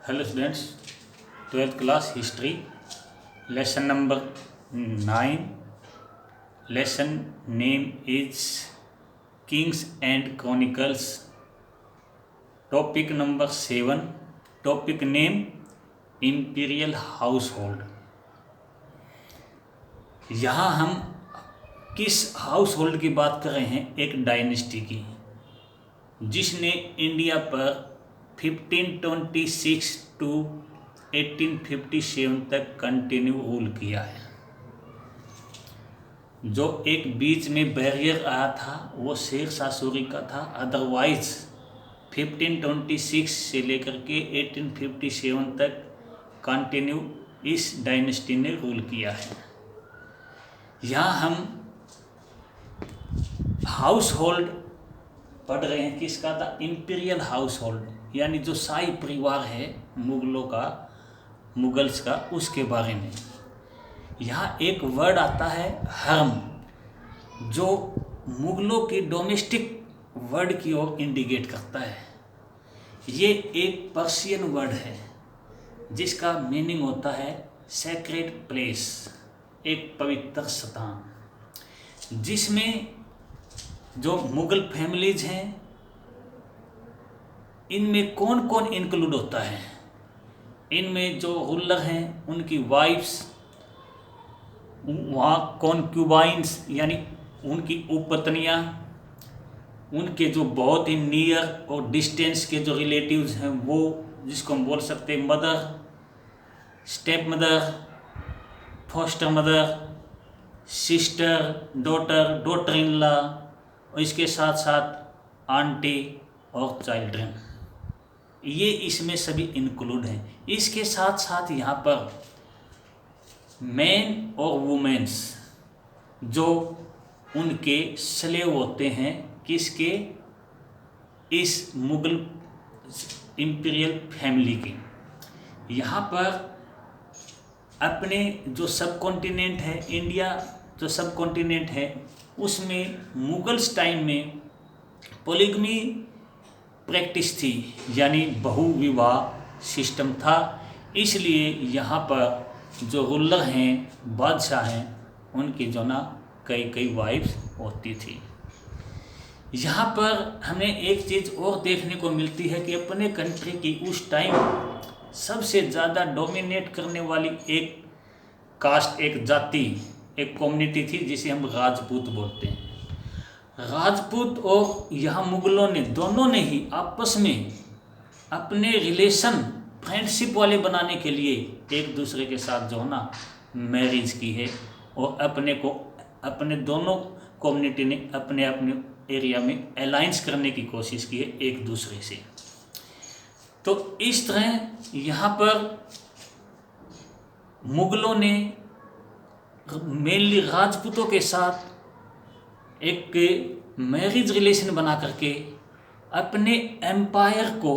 Hello students, 12th class history, lesson number 9. Lesson name is Kings and Chronicles. Topic number 7. Topic name Imperial Household. यहाँ हम किस house hold की बात कर रहे हैं? एक डायनेस्टी की, जिसने इंडिया पर 1526 टू 1857 तक कंटिन्यू रूल किया है। जो एक बीच में बैरियर आया था वो शेर शाह सूरी का था। अदरवाइज 1526 से लेकर के 1857 तक कंटिन्यू इस डायनेस्टी ने रूल किया है। यहाँ हम हाउस होल्ड पढ़ रहे हैं। किसका था? इंपीरियल हाउस होल्ड, यानी जो शाही परिवार है मुगल्स का, उसके बारे में। यहाँ एक वर्ड आता है हर्म, जो मुगलों की डोमेस्टिक वर्ड की ओर इंडिकेट करता है। ये एक पर्शियन वर्ड है जिसका मीनिंग होता है सैक्रेड प्लेस, एक पवित्र स्थान, जिसमें जो मुगल फैमिलीज हैं इनमें कौन कौन इंक्लूड होता है। इनमें जो रूलर हैं उनकी वाइफ्स, वहाँ कॉन्क्यूबाइंस यानी उनकी उपपत्नियाँ, उनके जो बहुत ही नियर और डिस्टेंस के जो रिलेटिव्स हैं वो, जिसको हम बोल सकते हैं mother, step mother, foster mother, sister, daughter in law, और इसके साथ साथ आंटी और चिल्ड्रन, ये इसमें सभी इंक्लूड हैं। इसके साथ साथ यहाँ पर मैन और वुमेन्स जो उनके स्लेव होते हैं, किसके? इस मुगल इंपीरियल फैमिली के। यहाँ पर अपने जो सब कॉन्टिनेंट है, इंडिया जो सब कॉन्टिनेंट है, उसमें मुगल्स टाइम में पोलिगमी प्रैक्टिस थी, यानी बहुविवाह सिस्टम था। इसलिए यहाँ पर जो रूलर हैं, बादशाह हैं, उनकी जो ना कई वाइफ्स होती थी। यहाँ पर हमें एक चीज़ और देखने को मिलती है कि अपने कंट्री की उस टाइम सबसे ज़्यादा डोमिनेट करने वाली एक कास्ट, एक जाति, एक कम्युनिटी थी जिसे हम राजपूत बोलते हैं। राजपूत और यहाँ मुगलों ने दोनों ने ही आपस में अपने रिलेशन फ्रेंडशिप वाले बनाने के लिए एक दूसरे के साथ जो है ना मैरिज की है, और अपने दोनों कम्युनिटी ने अपने एरिया में अलायंस करने की कोशिश की है एक दूसरे से। तो इस तरह यहाँ पर मुगलों ने मेनली राजपूतों के साथ एक मैरिज रिलेशन बना करके अपने एम्पायर को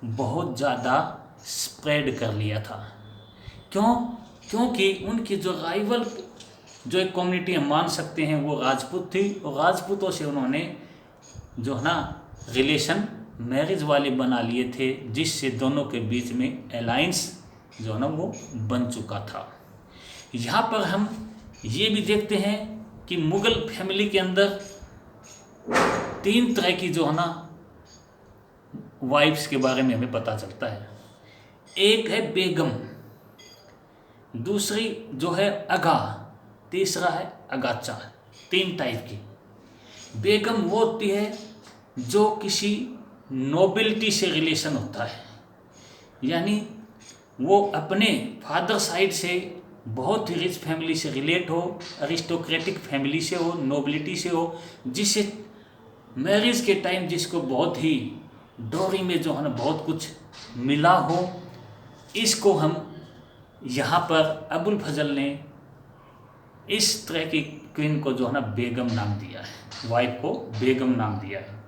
बहुत ज़्यादा स्प्रेड कर लिया था। क्योंकि उनकी जो राइवल जो एक कम्युनिटी हम मान सकते हैं वो राजपूत थी, और राजपूतों से उन्होंने जो है ना रिलेशन मैरिज वाले बना लिए थे, जिससे दोनों के बीच में अलायंस जो है ना वो बन चुका था। यहाँ पर हम ये भी देखते हैं कि मुगल फैमिली के अंदर 3 तरह की जो है ना वाइफ्स के बारे में हमें पता चलता है। एक है बेगम, दूसरी जो है अगा, तीसरा है अगाचा। 3 टाइप की। बेगम वो होती है जो किसी नोबिलिटी से रिलेशन होता है, यानी वो अपने फादर साइड से बहुत ही रिच फैमिली से रिलेट हो, अरिस्टोक्रेटिक फैमिली से हो, नोबिलिटी से हो, जिससे मैरिज के टाइम जिसको बहुत ही डोरी में जो है ना बहुत कुछ मिला हो। इसको हम यहाँ पर अबुल फजल ने इस तरह की क्वीन को जो है ना बेगम नाम दिया है, वाइफ को बेगम नाम दिया है।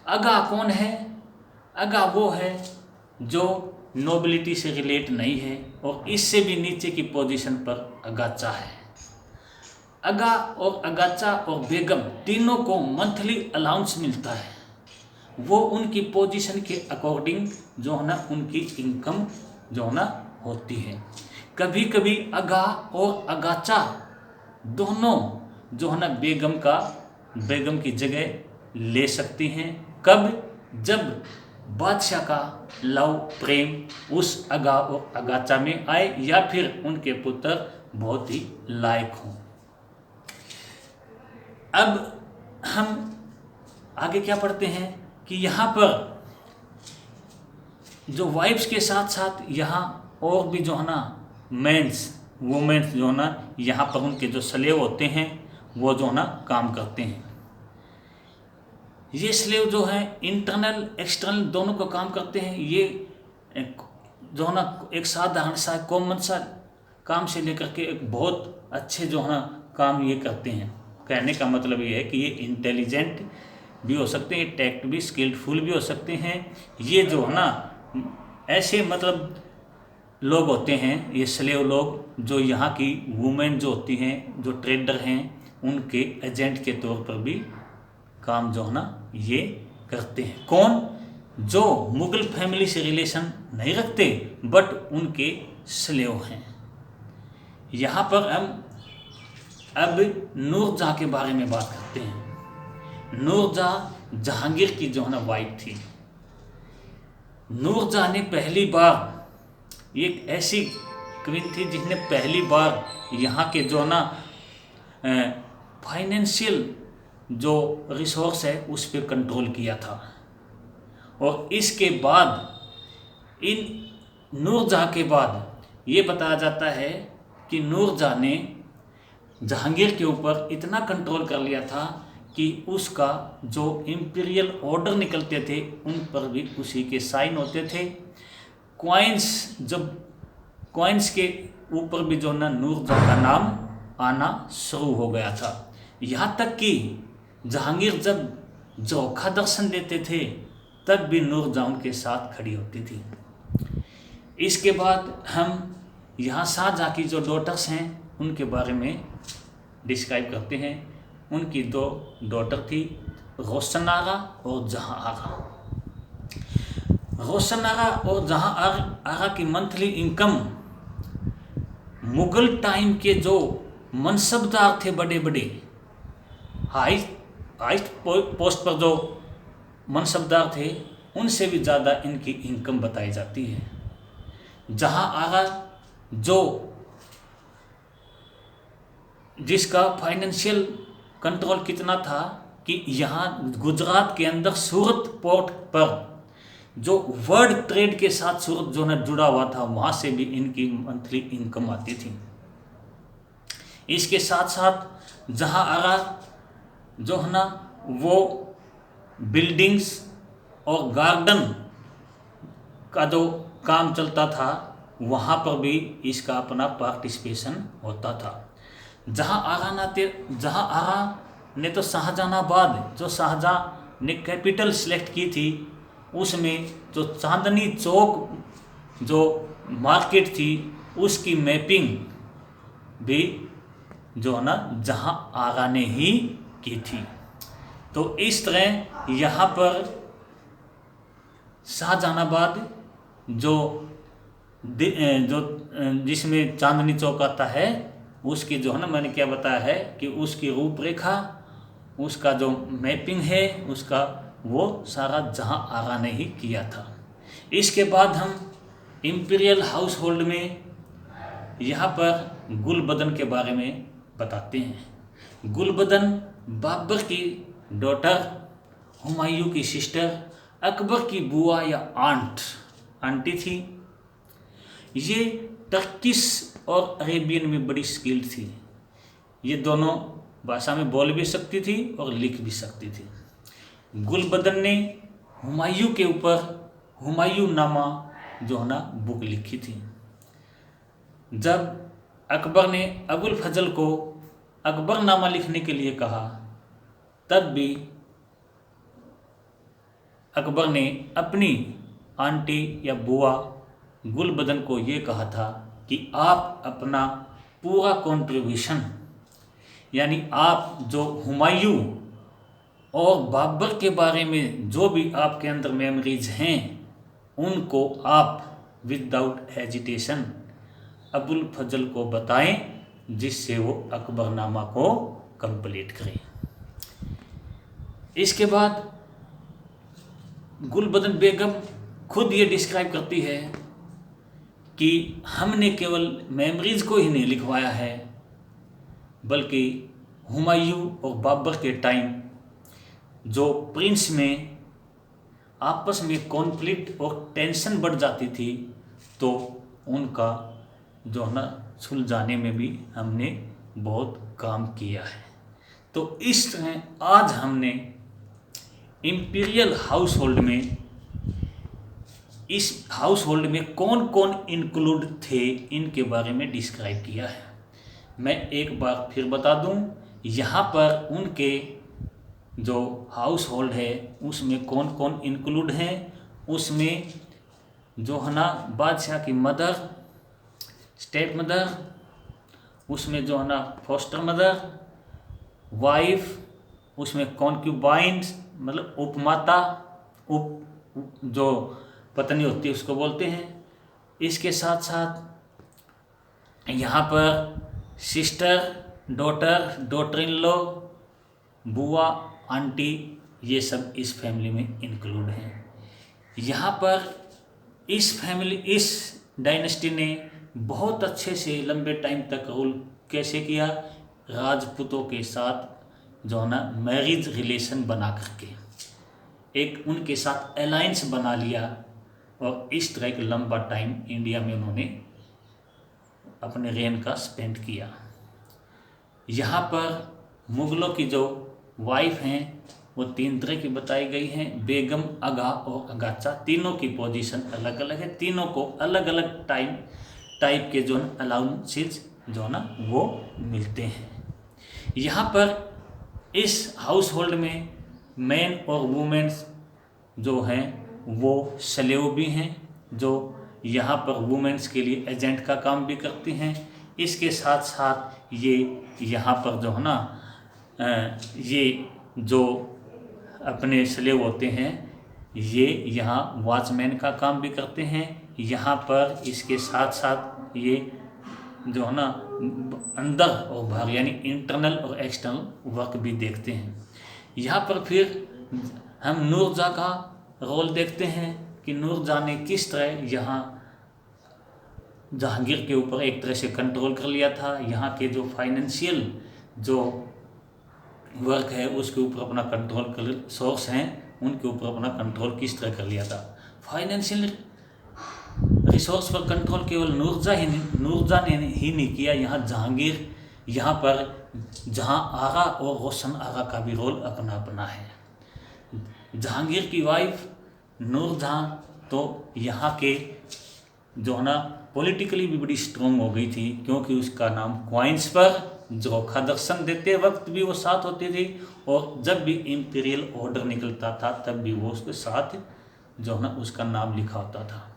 अगा कौन है? अगा वो है जो नोबिलिटी से रिलेट नहीं है, और इससे भी नीचे की पोजीशन पर अगाचा है। अगा और अगाचा और बेगम तीनों को मंथली अलाउंस मिलता है। वो उनकी पोजीशन के अकॉर्डिंग जो है ना उनकी इनकम जो है ना होती है। कभी कभी अगा और अगाचा दोनों जो है ना बेगम की जगह ले सकती हैं। कब? जब बादशाह का लव प्रेम उस अगा और अगाचा में आए या फिर उनके पुत्र बहुत ही लायक हों। अब हम आगे क्या पढ़ते हैं कि यहाँ पर जो वाइफ्स के साथ साथ यहाँ और भी जो है ना वुमेन्स जो है ना यहाँ पर उनके जो स्लेव होते हैं वो जो है ना काम करते हैं। ये स्लेव जो है इंटरनल एक्सटर्नल दोनों का काम करते हैं। ये जो है ना एक साधारण सा कॉमन सा काम से लेकर के एक बहुत अच्छे जो है ना काम ये करते हैं। कहने का मतलब ये है कि ये इंटेलिजेंट भी हो सकते हैं, टैक्ट भी, स्किल्डफुल भी हो सकते हैं। ये जो है ना ऐसे मतलब लोग होते हैं, ये स्लेव लोग, जो यहाँ की वुमेन जो होती हैं, जो ट्रेडर हैं, उनके एजेंट के तौर पर भी काम जो है ना ये करते हैं। कौन? जो मुगल फैमिली से रिलेशन नहीं रखते बट उनके स्लेव हैं। यहाँ पर हम अब नूरजहाँ के बारे में बात करते हैं। नूरजहाँ जहांगीर की जो है ना वाइफ थी। नूरजहाँ ने पहली बार, एक ऐसी क्वीन थी जिसने पहली बार यहाँ के जो ना फाइनेंशियल जो रिसोर्स है उस पर कंट्रोल किया था। और इसके बाद इन नूरजहाँ के बाद ये बताया जाता है कि नूरजहाँ ने जहांगीर के ऊपर इतना कंट्रोल कर लिया था कि उसका जो इंपीरियल ऑर्डर निकलते थे उन पर भी उसी के साइन होते थे। कॉइन्स के ऊपर भी जो ना नूरजहाँ का नाम आना शुरू हो गया था। यहाँ तक कि जहांगीर जब जोखा दर्शन देते थे तब भी नूरजहाँ उनके साथ खड़ी होती थी। इसके बाद हम यहाँ शाहजहाँ की जो डॉटर्स हैं उनके बारे में डिस्क्राइब करते हैं। उनकी दो डॉटर थी, रोशन आगा और जहाँ आगा। रोशन आगा और जहाँ आगा की मंथली इनकम मुगल टाइम के जो मनसबदार थे, बड़े बड़े हाई पोस्ट पर जो मनसबदार थे, उनसे भी ज़्यादा इनकी इनकम बताई जाती है। जहाँ आगा जिसका फाइनेंशियल कंट्रोल कितना था कि यहाँ गुजरात के अंदर सूरत पोर्ट पर जो वर्ल्ड ट्रेड के साथ सूरत जो है जुड़ा हुआ था, वहाँ से भी इनकी मंथली इनकम आती थी। इसके साथ साथ जहाँ आगा जो है ना वो बिल्डिंग्स और गार्डन का जो काम चलता था, वहाँ पर भी इसका अपना पार्टिसिपेशन होता था। जहाँ आगा ने तो शाहजहानाबाद, जो शाहजहाँ ने कैपिटल सेलेक्ट की थी, उसमें जो चांदनी चौक जो मार्केट थी उसकी मैपिंग भी जो है ना जहाँ आगा ने ही की थी। तो इस तरह यहाँ पर शाहजहानाबाद जो जिसमें चांदनी चौक आता है, उसकी जो है ना मैंने क्या बताया है कि उसकी रूपरेखा, उसका जो मैपिंग है उसका, वो सारा जहाँ आगा ने ही किया था। इसके बाद हम इंपीरियल हाउस होल्ड में यहाँ पर गुलबदन के बारे में बताते हैं। गुलबदन बाबर की डॉटर, हुमायूं की सिस्टर, अकबर की बुआ या आंटी थी। ये टर्किश और अरेबियन में बड़ी स्किल्ड थी। ये दोनों भाषा में बोल भी सकती थी और लिख भी सकती थी। गुलबदन ने हुमायूं के ऊपर हुमायूं नामा जो है ना बुक लिखी थी। जब अकबर ने अबुल फजल को अकबरनामा लिखने के लिए कहा, तब भी अकबर ने अपनी आंटी या बुआ गुलबदन को ये कहा था कि आप अपना पूरा कंट्रीब्यूशन, यानी आप जो हुमायूं और बाबर के बारे में जो भी आपके अंदर मेमोरीज हैं उनको आप विदाउट हेजिटेशन अबुल फजल को बताएं, जिससे वो अकबरनामा को कंप्लीट करें। इसके बाद गुलबदन बेगम खुद ये डिस्क्राइब करती है कि हमने केवल मेमोरीज को ही नहीं लिखवाया है, बल्कि हुमायूं और बाबर के टाइम जो प्रिंस में आपस में कॉन्फ्लिक्ट और टेंशन बढ़ जाती थी, तो उनका जो है ना सुलझाने में भी हमने बहुत काम किया है। तो इस तरह आज हमने इम्पीरियल हाउस होल्ड में, इस हाउस होल्ड में कौन कौन इंक्लूड थे इनके बारे में डिस्क्राइब किया है। मैं एक बार फिर बता दूं, यहाँ पर उनके जो हाउस होल्ड है उसमें कौन कौन इंक्लूड हैं। उसमें जो है ना बादशाह की मदर, स्टेप मदर, उसमें जो है ना फॉस्टर मदर, वाइफ, उसमें कॉन्क्यूबाइंस मतलब उपमाता, जो पत्नी होती है उसको बोलते हैं। इसके साथ साथ यहाँ पर sister, daughter, daughter in law, बुआ, आंटी, ये सब इस फैमिली में इंक्लूड हैं। यहाँ पर इस फैमिली, इस डायनेस्टी ने बहुत अच्छे से लंबे टाइम तक रूल कैसे किया, राजपूतों के साथ जो है ना मैरिज रिलेशन बना करके एक उनके साथ अलायंस बना लिया, और इस तरह का लंबा टाइम इंडिया में उन्होंने अपने रेन का स्पेंड किया। यहाँ पर मुग़लों की जो वाइफ हैं वो 3 तरह की बताई गई हैं, बेगम, आगा और अगाचा। तीनों की पोजीशन अलग अलग है, तीनों को अलग अलग टाइप के जो अलाउंसेस जो है ना वो मिलते हैं। यहाँ पर इस हाउस होल्ड में मैन और वुमेन्स जो हैं वो स्लेव भी हैं, जो यहाँ पर वुमेन्स के लिए एजेंट का काम भी करती हैं। इसके साथ साथ ये यहाँ पर जो है ना ये जो अपने स्लेव होते हैं ये यहाँ वॉचमैन का काम भी करते हैं। यहाँ पर इसके साथ साथ ये जो है ना अंदर और बाहर यानी इंटरनल और एक्सटर्नल वर्क भी देखते हैं। यहाँ पर फिर हम नूरजहाँ का रोल देखते हैं कि नूरजहाँ ने किस तरह यहाँ जहांगीर के ऊपर एक तरह से कंट्रोल कर लिया था। यहाँ के जो फाइनेंशियल जो वर्क है उसके ऊपर अपना कंट्रोल कर, सोर्स हैं उनके ऊपर अपना कंट्रोल किस तरह कर लिया था। फाइनेंशियल रिसोर्स पर कंट्रोल केवल नूरजहाँ ने ही नहीं किया, यहाँ जहांगीर, यहाँ पर जहाँ आगा और रोशन आगा का भी रोल अपना अपना है। जहांगीर की वाइफ नूरजहाँ तो यहाँ के जो है ना पॉलिटिकली भी बड़ी स्ट्रॉन्ग हो गई थी, क्योंकि उसका नाम क्वाइंस पर जोखा दर्शन देते वक्त भी वो साथ होती थी, और जब भी इम्पीरियल ऑर्डर निकलता था तब भी वो उसके साथ जो है ना उसका नाम लिखा होता था।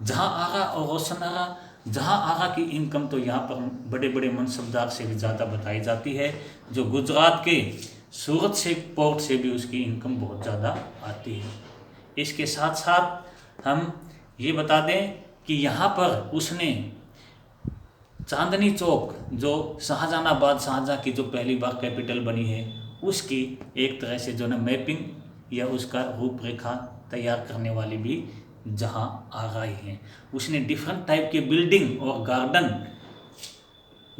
जहाँ आगा और रोशन आगा, जहाँ आगा की इनकम तो यहाँ पर बड़े बड़े मनसबदार से भी ज़्यादा बताई जाती है, जो गुजरात के सूरत से पोर्ट से भी उसकी इनकम बहुत ज़्यादा आती है। इसके साथ साथ हम ये बता दें कि यहाँ पर उसने चांदनी चौक, जो शाहजहानाबाद, शाहजहाँ की जो पहली बार कैपिटल बनी है, उसकी एक तरह से जो ना मैपिंग या उसका रूपरेखा तैयार करने वाली भी जहाँ आ गई हैं। उसने डिफरेंट टाइप के बिल्डिंग और गार्डन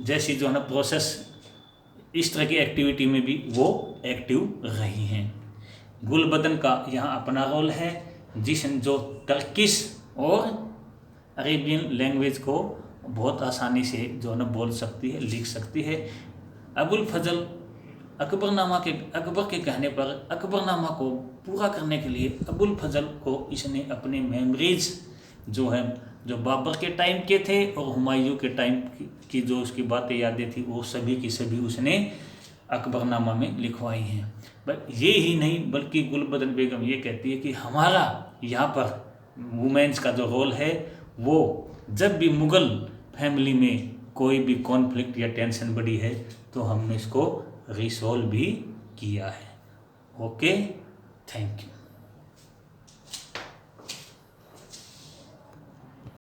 जैसी जो है ना प्रोसेस, इस तरह की एक्टिविटी में भी वो एक्टिव रही हैं। गुलबदन का यहाँ अपना रोल है, जिसने जो टर्किश और अरेबियन लैंग्वेज को बहुत आसानी से जो है ना बोल सकती है, लिख सकती है। अबुल फजल अकबर के कहने पर अकबरनामा को पूरा करने के लिए अबुल फजल को इसने अपने मेमोरीज जो है, जो बाबर के टाइम के थे और हुमायूं के टाइम की जो उसकी बातें यादें थी, वो सभी की सभी उसने अकबरनामा में लिखवाई हैं। बट ये ही नहीं, बल्कि गुलबदन बेगम ये कहती है कि हमारा यहाँ पर वुमेन्स का जो रोल है, वो जब भी मुग़ल फैमिली में कोई भी कॉन्फ्लिक्ट या टेंशन बढ़ी है तो हमने इसको रिसॉल्व भी किया है। Okay, thank you.